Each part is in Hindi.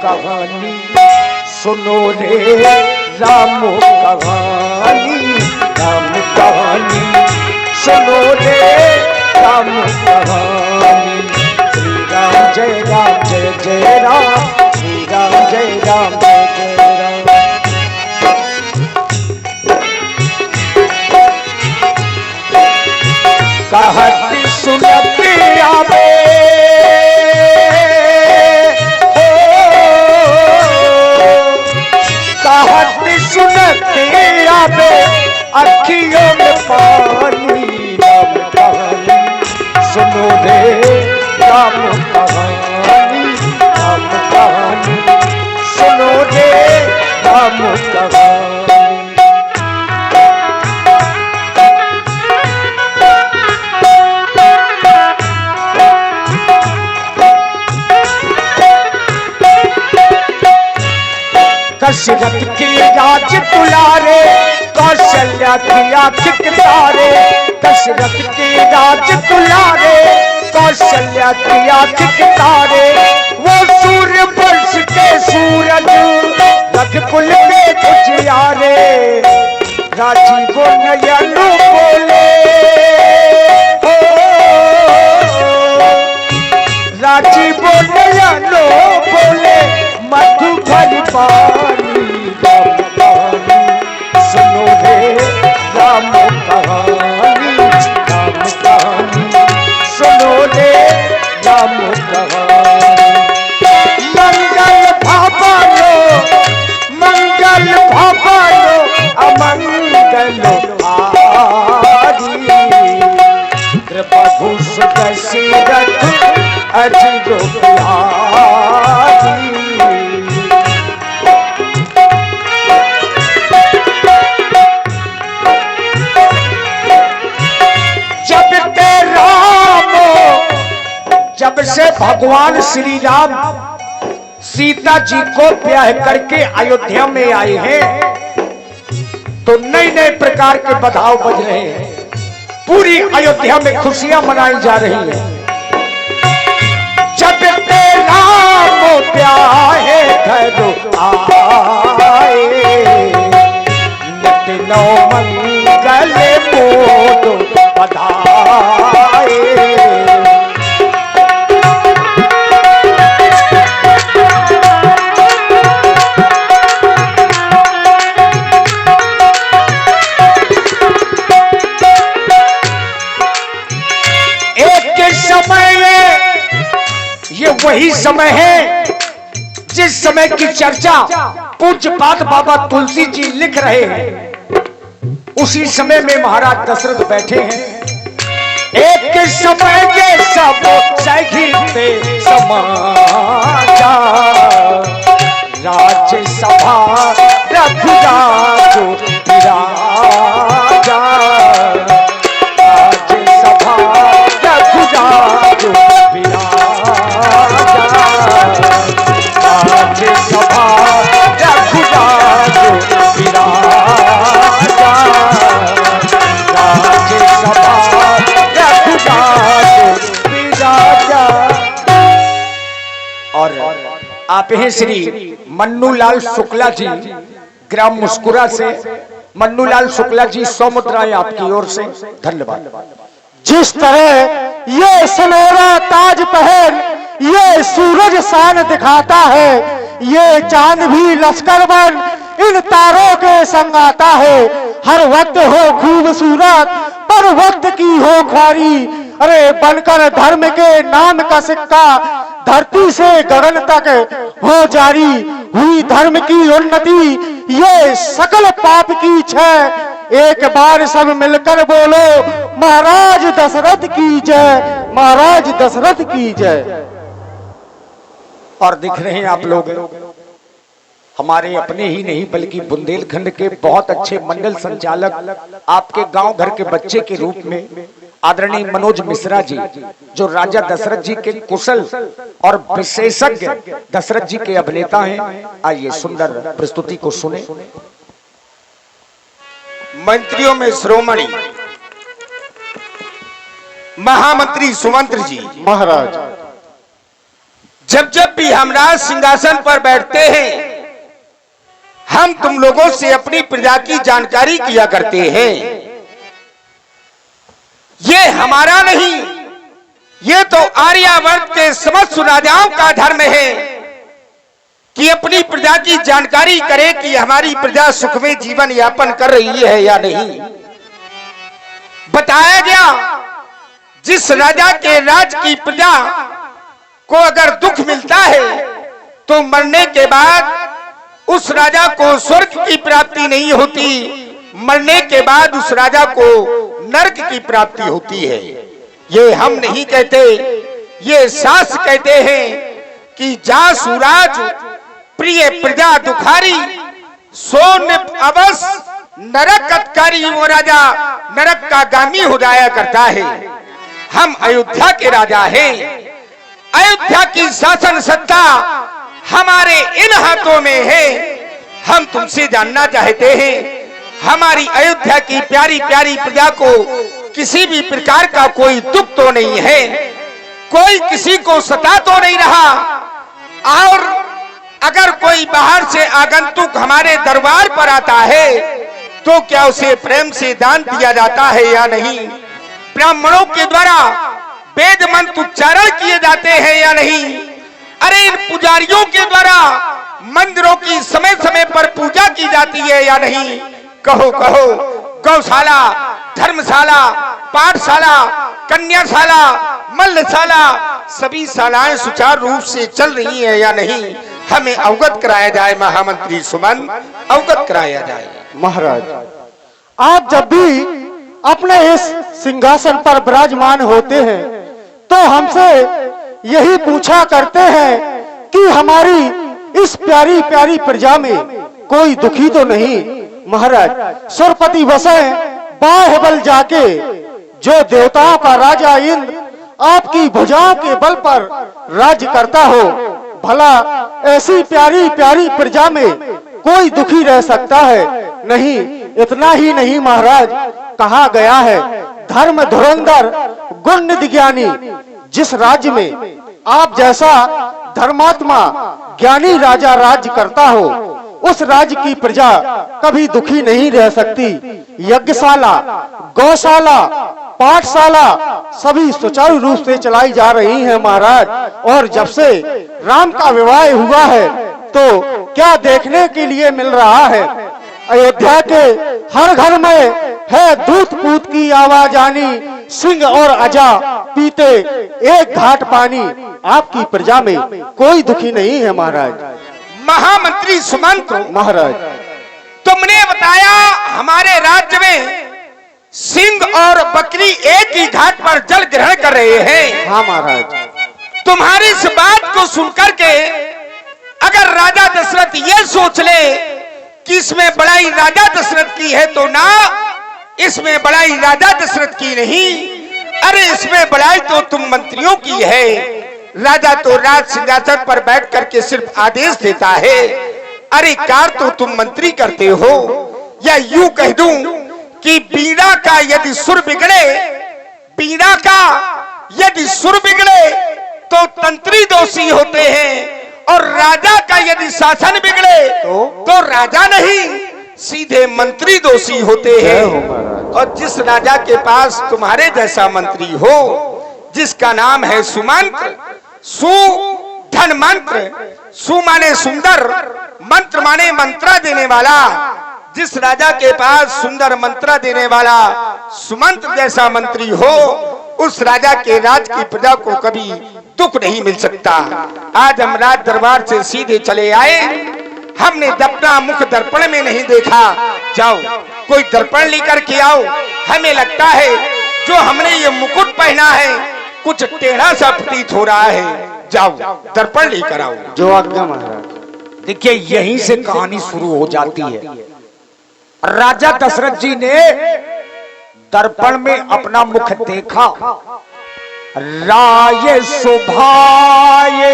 कहानी सुनो रे राम कहानी, राम कहानी सुनो रे राम कहानी। श्री राम जय जय राम, श्री राम जय राम जय जय राम। कहती सुनती आवे सुनते आवे अखियों में पानी, राम कहानी सुनो रे राम कहानी, राम कहानी सुनो रे राम कहानी। दशरथ की राज दुलारे कौशल्या की आँख तारे, दशरथ की राज दुलारे कौशल्या की आँख तारे। वो सूर्य वंश के सूरज रघुकुल में उजियारे, राजीव नयन बोले राजीव नयन बोले मधुबन पानी, राम कहानी सुनो रे राम कहानी, राम कहानी सुनो रे राम कहानी। मंगल भावनो मंगल भावनो अमंगलो आदि, कृपा घुस दशरथ अजिरो प्यारी। जब से भगवान श्री राम सीता जी को ब्याह करके अयोध्या में आए हैं तो नए नए प्रकार के बधाव बज रहे हैं, पूरी अयोध्या में खुशियां मनाई जा रही हैं। जब ते राम ब्याहे घरो आए, नित नौ मंगल मोद बधाए। ये वही समय है जिस समय की चर्चा पूज्यपाद बाबा तुलसी जी लिख रहे हैं। उसी समय में महाराज दशरथ बैठे हैं। एक समय के सब सहिते समाजा, राज्यसभा रघुराज विराजा, राज्यसभा रघुराज विराजा, राज्यसभा रघुराज विराजा, राज्यसभा रघुराज विराजा। और आप हैं श्री मन्नूलाल शुक्ला जी, ग्राम मुस्कुरा से। मन्नूलाल शुक्ला जी 100 मुद्राएं आपकी ओर से, धन्यवाद। जिस तरह ये सुनहरा ताज पहन ये सूरज शान दिखाता है, ये चांद भी लश्कर बन इन तारों के संग आता है। हर वक्त हो खूबसूरत पर वक्त की हो ख्वारी, अरे बनकर धर्म के नाम का सिक्का धरती से गगन तक हो जारी। हुई धर्म की उन्नति ये सकल पाप की क्षय, एक बार सब मिलकर बोलो महाराज दशरथ की जय, महाराज दशरथ की जय। और दिख रहे हैं आप लोग हमारे अपने ही नहीं बल्कि बुंदेलखंड के बहुत अच्छे मंडल संचालक, आपके गांव घर के बच्चे के रूप में आदरणीय मनोज मिश्रा जी, जो राजा दशरथ जी के कुशल और विशेषज्ञ दशरथ जी के अभिनेता हैं। आइए सुंदर प्रस्तुति को सुने। मंत्रियों में श्रोमणी महामंत्री सुमंत्र जी महाराज, जब जब भी हम राज सिंहासन पर बैठते हैं, हम तुम लोगों से अपनी प्रजा की जानकारी किया करते हैं। ये हमारा नहीं, ये तो आर्यावर्त के समस्त राजाओं का धर्म है कि अपनी प्रजा की जानकारी करे कि हमारी प्रजा सुख में जीवन यापन कर रही है या नहीं। बताया गया, जिस राजा के राज की प्रजा को अगर दुख मिलता है तो मरने के बाद उस राजा को स्वर्ग की प्राप्ति नहीं होती, मरने के बाद उस राजा को नरक की प्राप्ति होती है। ये हम नहीं कहते, ये शास्त्र कहते हैं कि जा सुराज प्रिय प्रजा दुखारी, सो अवस नरक अत्कारी। वो राजा नरक का गामी हो जाया करता है। हम अयोध्या के राजा हैं, अयोध्या की शासन सत्ता हमारे इन हाथों में है। हम तुमसे जानना चाहते हैं, हमारी अयोध्या की प्यारी प्यारी प्रजा को किसी भी प्रकार का कोई दुख तो नहीं है, कोई किसी को सता तो नहीं रहा, और अगर कोई बाहर से आगंतुक हमारे दरबार पर आता है तो क्या उसे प्रेम से दान दिया जाता है या नहीं? ब्राह्मणों के द्वारा वेद मंत्र उच्चारण किए जाते हैं या नहीं? अरे इन पुजारियों के द्वारा मंदिरों की समय समय पर पूजा की जाती है या नहीं? कहो कहो, गौशाला, धर्मशाला, पाठशाला, कन्याशाला, मल्लशाला, सभी शालाएं सुचारू रूप से चल रही है या नहीं? हमें अवगत कराया जाए। महामंत्री सुमन, अवगत कराया जाए। महाराज, आप जब भी अपने इस सिंहासन पर विराजमान होते हैं तो हमसे यही पूछा करते हैं कि हमारी इस प्यारी प्यारी प्रजा में कोई दुखी तो नहीं। महाराज, सुरपति वसे बाहुबल जाके जो देवताओं का राजा इंद्र आपकी भुजाओं के बल पर राज्य करता हो, भला ऐसी प्यारी प्यारी प्रजा में कोई दुखी रह सकता है? नहीं। इतना ही नहीं महाराज, कहा गया है धर्म धुरंधर गुण निधि ज्ञानी। जिस राज्य में आप जैसा धर्मात्मा ज्ञानी राजा राज्य करता हो, उस राज्य की प्रजा कभी दुखी नहीं रह सकती। यज्ञशाला, गौशाला, पाठशाला सभी सुचारू रूप से चलाई जा रही हैं महाराज। और जब से राम का विवाह हुआ है तो क्या देखने के लिए मिल रहा है? अयोध्या के हर घर में है दूध पूत की आवाज आनी, सिंह और अजा पीते एक घाट पानी। आपकी प्रजा में कोई दुखी नहीं है महाराज। महामंत्री सुमंत महाराज, तुमने बताया हमारे राज्य में सिंह और बकरी एक ही घाट पर जल ग्रहण कर रहे हैं। हाँ महाराज। तुम्हारी इस बात को सुनकर के अगर राजा दशरथ ये सोच ले कि इसमें बड़ाई राजा दशरथ की है तो ना, इसमें बड़ाई राजा दशरथ की नहीं, अरे इसमें बड़ाई तो तुम मंत्रियों की है। राजा तो राज सिंहासन पर बैठ करके सिर्फ आदेश देता है, अरे कार तो तुम मंत्री करते हो। या यूं कह दूं कि बीड़ा का यदि सुर बिगड़े, बीड़ा का यदि सुर बिगड़े तो तंत्री दोषी होते हैं, और राजा का यदि शासन बिगड़े तो राजा नहीं सीधे मंत्री दोषी होते हैं। और जिस राजा के पास तुम्हारे जैसा मंत्री हो, जिसका नाम है सुमंत्र, सु धन मंत्र, सु माने सुंदर, मंत्र माने मंत्रा देने वाला, जिस राजा के पास सुंदर मंत्रा देने वाला सुमंत्र जैसा मंत्री हो, उस राजा के राज की प्रजा को कभी दुख नहीं मिल सकता। आज हम राज दरबार से सीधे चले आए, हमने अपना मुख दर्पण में नहीं देखा। जाओ कोई दर्पण लेकर के आओ। हमें लगता है जो हमने ये मुकुट पहना है कुछ टेढ़ा सा प्रतीत हो रहा है। जाओ दर्पण लेकर आओ। जो आज्ञा महाराज। देखिए, यहीं से कहानी शुरू हो जाती है। राजा दशरथ जी ने दर्पण में अपना मुख देखा। राय शोभाए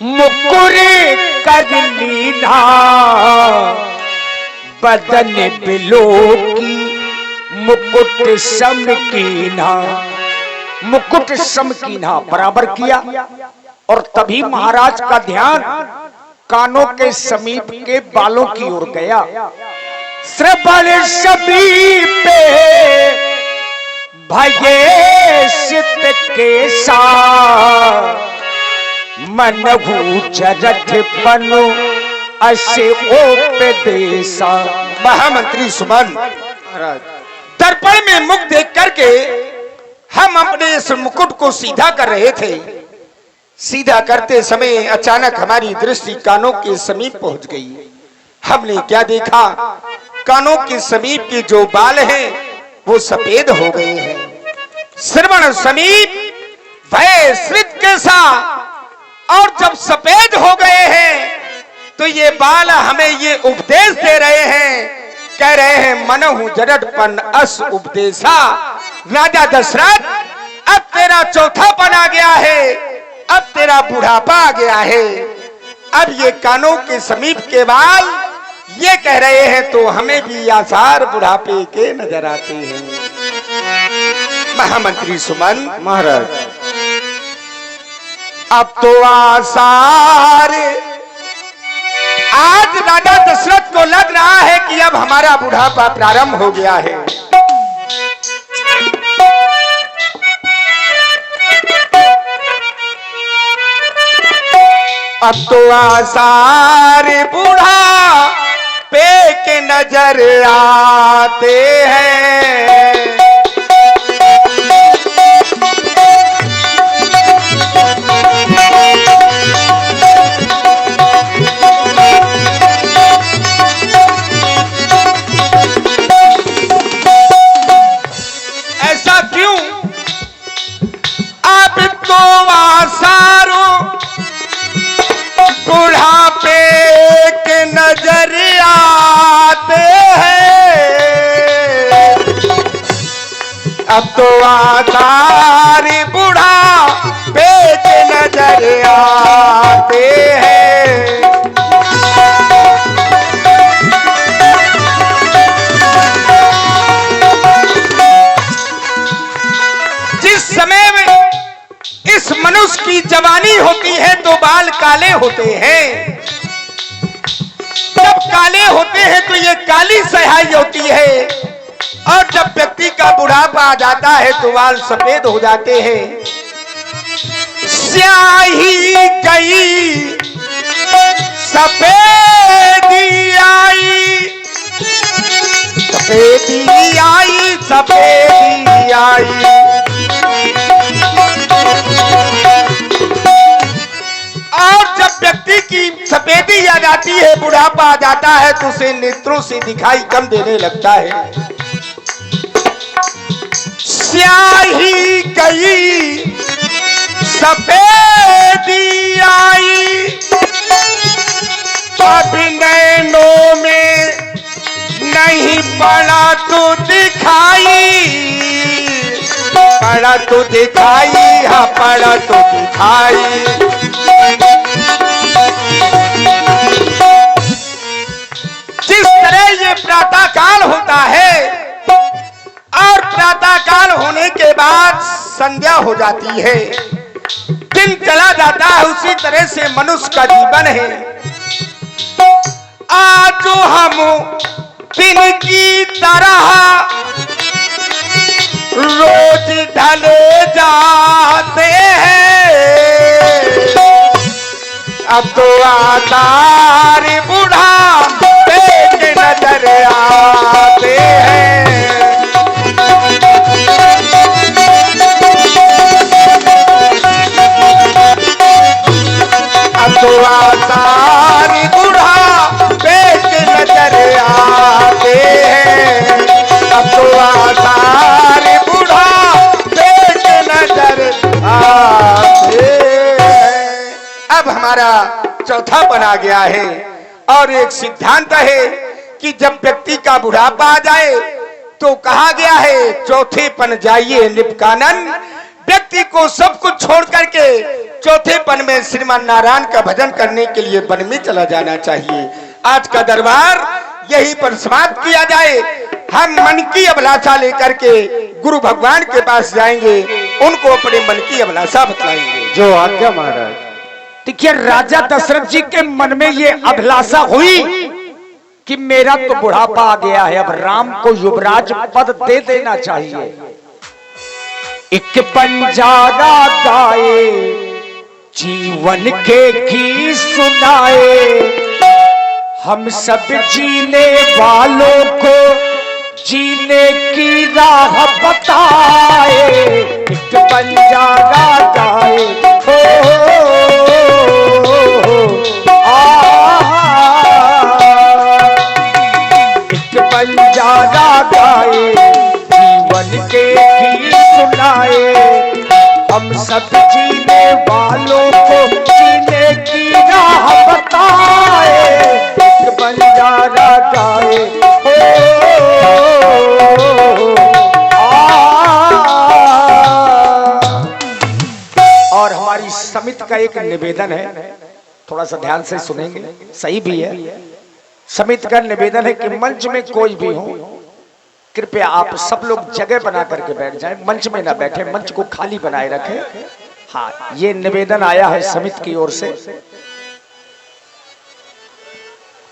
मुकुरे कर लीना, बदन बिलो की मुकुट सम कीना। मुकुट सम कीना बराबर किया, और तभी महाराज का ध्यान कानों के समीप के बालों की ओर गया। श्रवण समीप भये सित के सा मनहु जरठ पनु असे उपदेशा। महामंत्री सुमन, दर्पण में मुख देख करके हम अपने इस मुकुट को सीधा कर रहे थे। सीधा करते समय अचानक हमारी दृष्टि कानों के समीप पहुंच गई। हमने क्या देखा, कानों के समीप के जो बाल हैं वो सफेद हो गए हैं। श्रवण समीप भय श्रित के सा, और जब सफेद हो गए हैं तो ये बाल हमें ये उपदेश दे रहे हैं, कह रहे हैं मनहु जरठपन अस उपदेशा। राजा दशरथ, अब तेरा चौथापन आ गया है, अब तेरा बुढ़ापा आ गया है। अब ये कानों के समीप के बाल ये कह रहे हैं तो हमें भी आसार बुढ़ापे के नजर आते हैं। महामंत्री सुमन, महाराज अब तो आसार, आज राजा दशरथ को लग रहा है कि अब हमारा बुढ़ापा प्रारंभ हो गया है। अब तो आसार बूढ़ा पे के नजर आते हैं। ऐसा क्यों? अब तो आसारों बुढ़ापे के नजर आते हैं। अब तो आसार बुढ़ापे के नजर आते हैं। जिस समय में इस मनुष्य की जवानी होती है तो बाल काले होते हैं, जब काले होते हैं तो ये काली स्याही होती है, और जब व्यक्ति का बुढ़ापा आ जाता है तो बाल सफेद हो जाते हैं। स्याही गई सफेदी आई, सफेदी आई, सफेदी आई। और जब व्यक्ति की सफेदी आ जाती है, बुढ़ापा आ जाता है तो उसे नेत्रों से दिखाई कम देने लगता है। स्याही गई सफेदी आई, अब नैनों में नहीं पड़ा तो दिखाई, पड़ा तो दिखाई, हाँ पड़ा तो दिखाई। जिस तरह ये प्रातः काल होता है और प्रातः काल होने के बाद संध्या हो जाती है, दिन चला जाता है, उसी तरह से मनुष्य का जीवन है। आज हम दिन की तरह रोज ढले जाते हैं। अब तो आसार बूढ़ा पेट नजर आते हैं। अब तो आसार बूढ़ा पेट नजर आते हैं। अब तो आसार बूढ़ा पेट नजर आते हैं। अब हमारा चौथापन आ गया है, और एक सिद्धांत है कि जब व्यक्ति का बुढ़ापा आ जाए तो कहा गया है चौथेपन जाइए निपकानन। व्यक्ति को सब कुछ छोड़ करके चौथेपन में श्रीमान नारायण का भजन करने के लिए वन में चला जाना चाहिए। आज का दरबार यहीं पर समाप्त किया जाए। हम मन की अभिलाषा लेकर के गुरु भगवान के पास जाएंगे, उनको अपने मन की अभिलाषा बतलाएंगे। जो आज्ञा महाराज। देखिए राजा दशरथ जी के मन में ये अभिलाषा हुई कि मेरा तो बुढ़ापा आ गया है, अब राम को युवराज पद दे देना चाहिए। एक बंजारा गाए जीवन के गीत सुनाए, हम सब जीने वालों को जीने की राह बताए। एक बंजारा गाए एक बंजारा गाए जीवन के गीत सुनाए, हम सब जीने वालों को जीने की राह बताए। एक बंजारा गाए और हमारी समिति का एक निवेदन है, थोड़ा सा ध्यान से सुनेंगे, सही भी है। समिति का निवेदन है कि मंच में कोई भी हो, कृपया आप सब लोग जगह बना करके बैठ जाएं, मंच में ना बैठे, मंच को खाली बनाए रखें। हाँ, ये निवेदन आया है समिति की ओर से।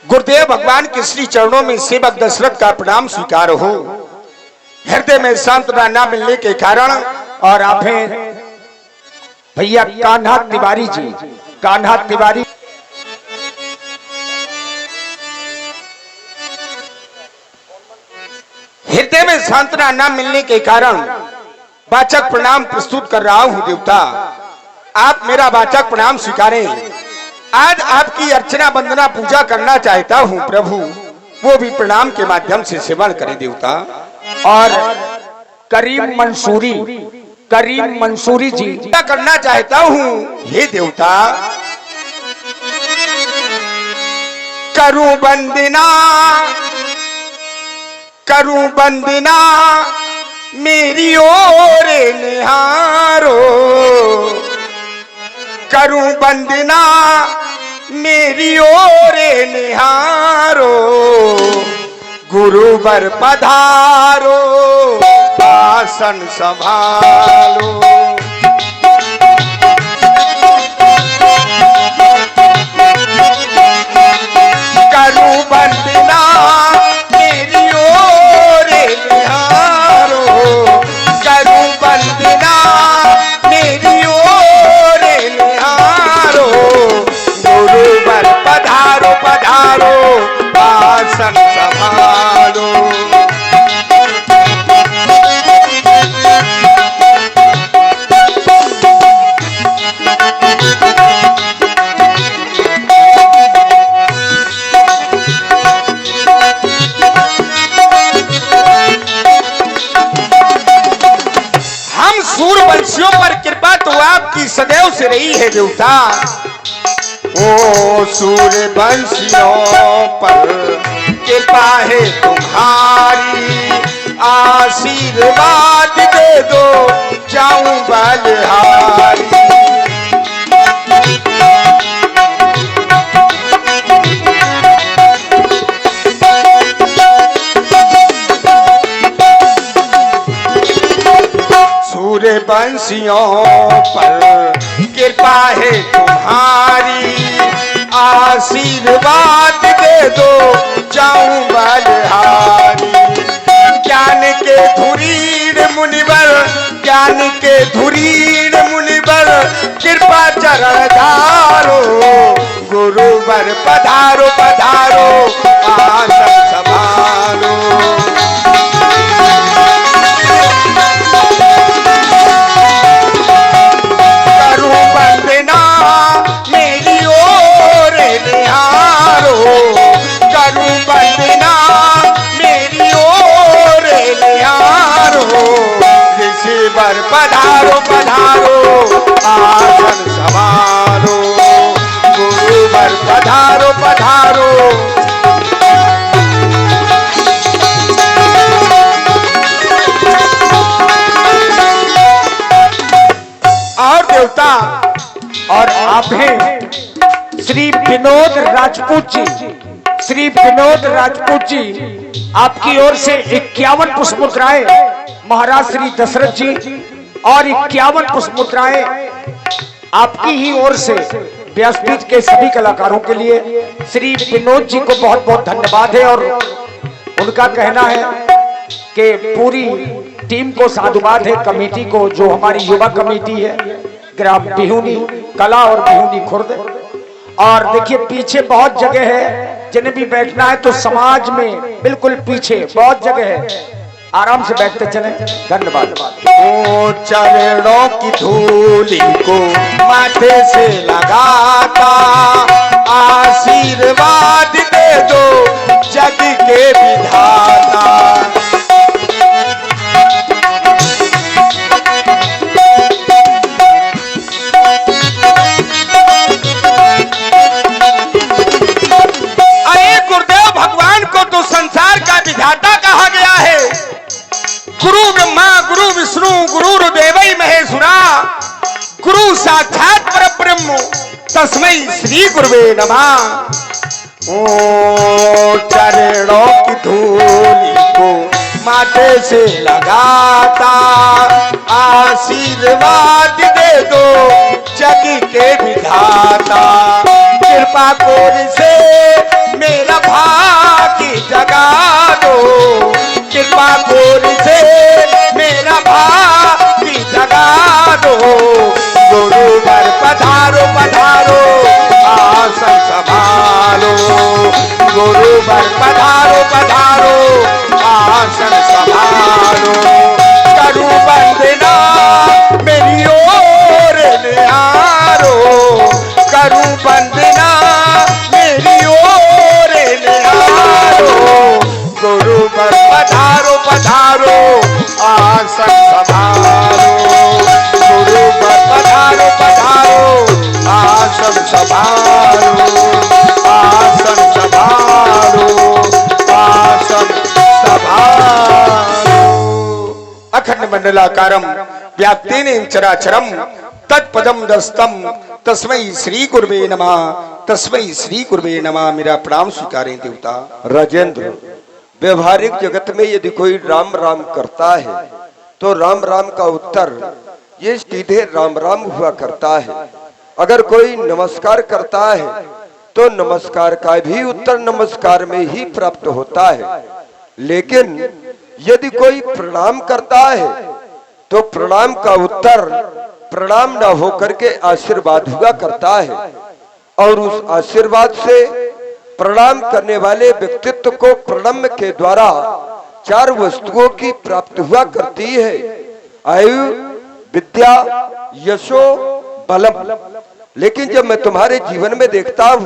गुरुदेव भगवान के श्री चरणों में सेवक दशरथ का प्रणाम स्वीकार हो। हृदय में सांत्वना न मिलने के कारण और आप हैं भैया कान्हा तिवारी जी, कान्हा तिवारी हृदय में सांत्वना न मिलने के कारण वाचक प्रणाम प्रस्तुत कर रहा हूं। देवता, आप मेरा वाचक प्रणाम स्वीकारें। आज आपकी अर्चना वंदना पूजा करना चाहता हूं प्रभु, वो भी प्रणाम के माध्यम से सेवन करें देवता। और करीम मंसूरी जी करना चाहता हूं हे देवता। करूं वंदना मेरी ओर निहारो, करूं वंदना मेरी ओर निहारो, गुरुवर पधारो आसन संभालो। करूं वंदना मेरी ओर निहारो, करूं वंदना मेरी ओर निहारो, गुरुवर पधारो पधारो आसन संभालो। सूरवंशियों पर कृपा तो आपकी सदैव से रही है देवता। ओ सूरवंशियों पर कृपा है तुम्हारी, आशीर्वाद दे दो जाऊं बलहारी। सूरवंशियों पर कृपा है तुम्हारी, आशीर्वाद दे दो जाऊं बलहारी। ज्ञान के धुरीण मुनिवर, ज्ञान के धुरीण मुनिवर कृपा चरण धारो, गुरुवर पधारो पधारो आसन संभालो। पधारो पधारो आसन संभालो, गुरुवर पधारो पधारो। और देवता, और आप हैं श्री विनोद राजपूत जी, श्री विनोद राजपूत जी, आपकी ओर से 51 पुष्प मुद्राएं महाराज श्री दशरथ जी और 51 पुष्प मुद्राएं आपकी ही ओर से व्यासपीठ के सभी कलाकारों के लिए श्री विनोद जी को बहुत बहुत धन्यवाद है। और उनका कहना है कि पूरी टीम को साधुवाद है, कमेटी को, जो हमारी युवा कमेटी है ग्राम बिहुनी कला और बिहुनी खुर्द। और देखिए पीछे बहुत जगह है, जिन्हें भी बैठना है तो समाज में बिल्कुल पीछे बहुत जगह है, आराम से बैठते चले। धन्यवाद। ओ चरणों की धूली को माथे से लगाता, आशीर्वाद दे दो जग के विधाता। अरे गुरुदेव भगवान को तो संसार का विधाता कहा गया है। गुरु ब्रह्मा गुरु विष्णु गुरुर्देव महेश्वरा, गुरु साक्षात परब्रह्म तस्मै श्री गुरुवे नमः। ओ चरणों की धूली को माथे से लगाता, आशीर्वाद दे दो जग के विधाता। कृपा कोर से मेरा भाग्य जगा दो, कृपा कोर से मेरा भाग्य जगा दो। गुरुवर पधारो पधारो आसन संभालो, गुरुवर पधारो पधारो आसन संभालो। करूं वंदना मेरी ओर निहारो, करूं वंदना मेरी ओर निहारो। गुरुवर पधारो पधारो आसन संभालो, गुरुवर पधारो पधारो आसन संभालो, आसन संभालो, आसन संभालो। अखंड मंडलाकारं व्याप्तेन चराचरं तत्पदं दस्तम तस्मै श्री गुरुवे नमः, तस्मै श्री गुरुवे नमः। मेरा प्रणाम स्वीकारें देवता। राजेंद्र, व्यवहारिक जगत में यदि कोई राम राम करता है तो राम राम का उत्तर ये सीधे राम राम हुआ करता है। अगर कोई नमस्कार करता है तो नमस्कार का भी उत्तर नमस्कार में ही प्राप्त होता है। लेकिन यदि कोई प्रणाम करता है तो प्रणाम का उत्तर प्रणाम न होकर के आशीर्वाद हुआ करता है। और उस आशीर्वाद से प्रणाम करने वाले व्यक्तित्व को प्रणम्य के द्वारा चार वस्तुओं की प्राप्ति हुआ करती है, आयु विद्या यशो बलम। लेकिन जब मैं तुम्हारे जीवन में देखता हूँ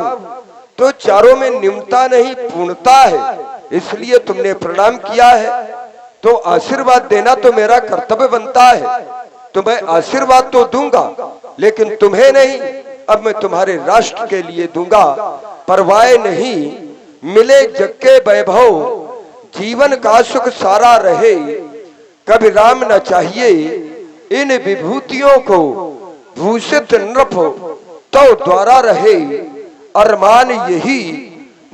तो चारों में निम्नता नहीं पूर्णता है, इसलिए तुमने प्रणाम किया है। तो आशीर्वाद देना तो मेरा कर्तव्य बनता है, तुम्हें आशीर्वाद तो दूंगा लेकिन तुम्हें नहीं। अब मैं तुम्हारे राष्ट्र के लिए दूंगा, परवाह नहीं मिले जग के वैभव, जीवन का सुख सारा रहे। कभी राम न चाहिए इन विभूतियों को, भूषित नृप तो द्वारा रहे। अरमान यही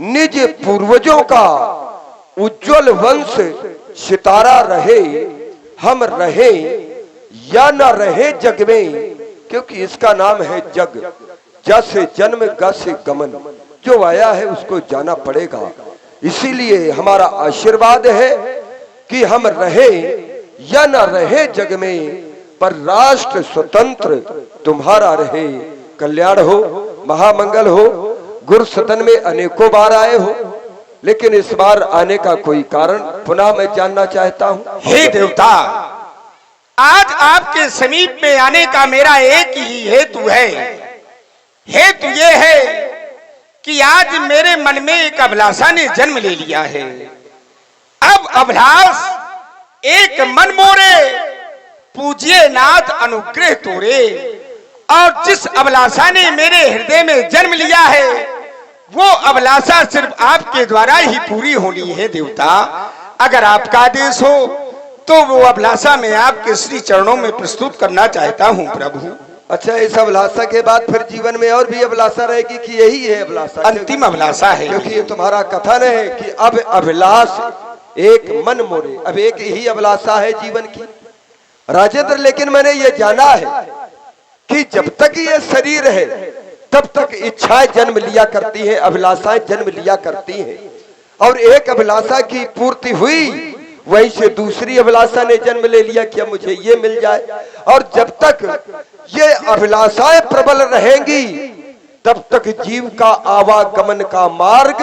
निज पूर्वजों का, उज्जवल वंश सितारा रहे। हम रहे या न रहे जग में, क्योंकि इसका नाम है जग। जैसे जन्म ग से गमन, जो आया है उसको जाना पड़ेगा। इसीलिए हमारा आशीर्वाद है कि हम रहे या न रहे जग में, पर राष्ट्र स्वतंत्र तुम्हारा रहे। कल्याण हो, महामंगल हो। गुरु सदन में अनेकों बार आए हो, लेकिन इस बार आने का कोई कारण पुनः मैं जानना चाहता हूँ। हे देवता, आज आपके समीप में आने का मेरा एक ही हेतु है। हेतु ये है कि आज मेरे मन में एक अभिलाषा ने जन्म ले लिया है। अब अभिलाष एक मन मोरे, पूजिए नाथ अनुग्रह तोरे। और जिस अभिलाषा ने मेरे हृदय में जन्म लिया है वो अभिलाषा सिर्फ आपके द्वारा ही पूरी होनी है देवता। अगर आपका आदेश हो तो वो अभिलाषा मैं आपके श्री चरणों में प्रस्तुत करना चाहता हूँ प्रभु। अच्छा, इस अभिलाषा के बाद फिर जीवन में और भी अभिलाषा रहेगी कि यही है अभिलाषा? अंतिम अभिलाषा है, क्योंकि ये तुम्हारा कथन है कि अब अभिलाष एक मन मोरे, अब एक ही अभिलाषा है जीवन की। राजेंद्र, लेकिन मैंने ये जाना है कि जब तक ये शरीर है तब तक इच्छाएं जन्म लिया करती हैं, अभिलाषाएं जन्म लिया करती हैं। और एक अभिलाषा की पूर्ति हुई, वहीं से दूसरी अभिलाषा ने जन्म ले लिया कि अब मुझे ये मिल जाए। और जब तक ये अभिलाषाएं प्रबल रहेंगी तब तक जीव का आवागमन का मार्ग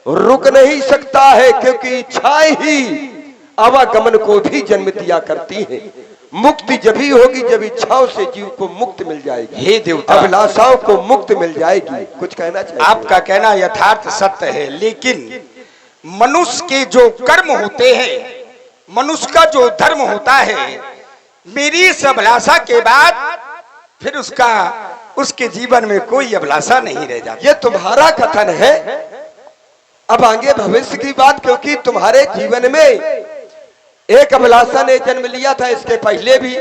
रुक नहीं सकता है, क्योंकि इच्छाएं ही आवागमन को भी जन्म दिया करती हैं। मुक्ति जब ही होगी जब इच्छाओं से जीव को मुक्त मिल जाएगी, हे देवता, अभिलाषाओं को मुक्त मिल जाएगी। कुछ कहना चाहिए? आपका कहना यथार्थ सत्य है, लेकिन मनुष्य के जो कर्म होते हैं, मनुष्य का जो धर्म होता है, मेरी इस अभिलाषा के बाद फिर उसके जीवन में कोई अभिलाषा नहीं रह जाती। ये तुम्हारा कथन है, अब आगे भविष्य की बात, क्योंकि तुम्हारे जीवन में एक अभिलाषा ने जन्म लिया था इसके पहले भी,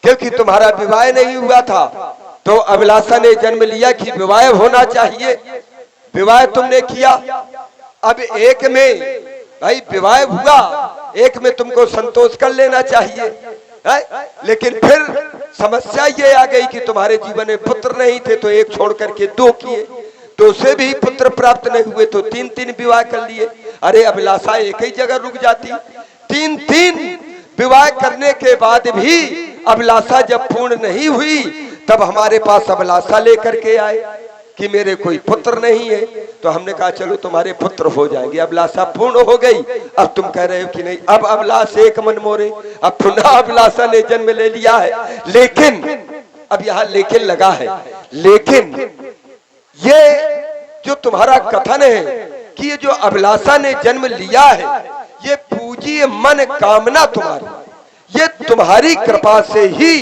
क्योंकि तुम्हारा विवाह नहीं हुआ था तो अभिलाषा ने जन्म लिया कि विवाह होना चाहिए। विवाह तुमने किया, अब एक में भाई विवाह हुआ, एक में तुमको संतोष कर लेना चाहिए है? लेकिन फिर समस्या ये आ गई कि तुम्हारे जीवन में पुत्र नहीं थे तो एक छोड़ करके दो किए, दो से भी पुत्र प्राप्त नहीं हुए तो तीन तीन विवाह कर लिए। अरे अभिलाषा एक ही जगह रुक जाती, तीन तीन विवाह करने के बाद भी अभिलाषा जब पूर्ण नहीं हुई तब हमारे पास अभिलाषा लेकर के आए कि मेरे कोई पुत्र नहीं है। तो हमने कहा चलो तुम्हारे पुत्र हो जाएंगे, अभिलाषा पूर्ण हो गई। अब तुम कह रहे हो कि नहीं, अब अभिलाष एक मन मोरे, अब पुनः अभिलाषा ने जन्म ले लिया है। लेकिन अब यहाँ लेकिन लगा है, लेकिन ये जो तुम्हारा कथन है कि ये जो अभिलाषा ने जन्म लिया है, ये पूजी मन कामना तुम्हारी, ये तुम्हारी कृपा से ही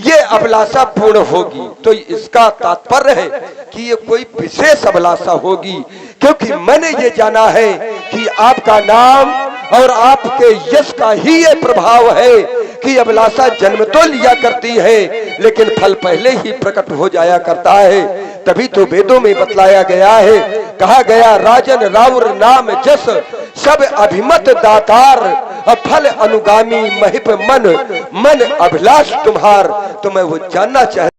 ये अभिलाषा पूर्ण होगी। तो इसका तात्पर्य है कि ये कोई विशेष अभिलाषा होगी, क्योंकि मैंने ये जाना है कि आपका नाम और आपके यश का ही ये प्रभाव है कि अभिलाषा जन्म तो लिया करती है लेकिन फल पहले ही प्रकट हो जाया करता है। तभी तो वेदों में बतलाया गया है, कहा गया राजन राउर नाम जस सब अभिमत दातार, फल अनुगामी महिप मन, मन अभिलाष तुम्हार। तो मैं वो जानना चाहता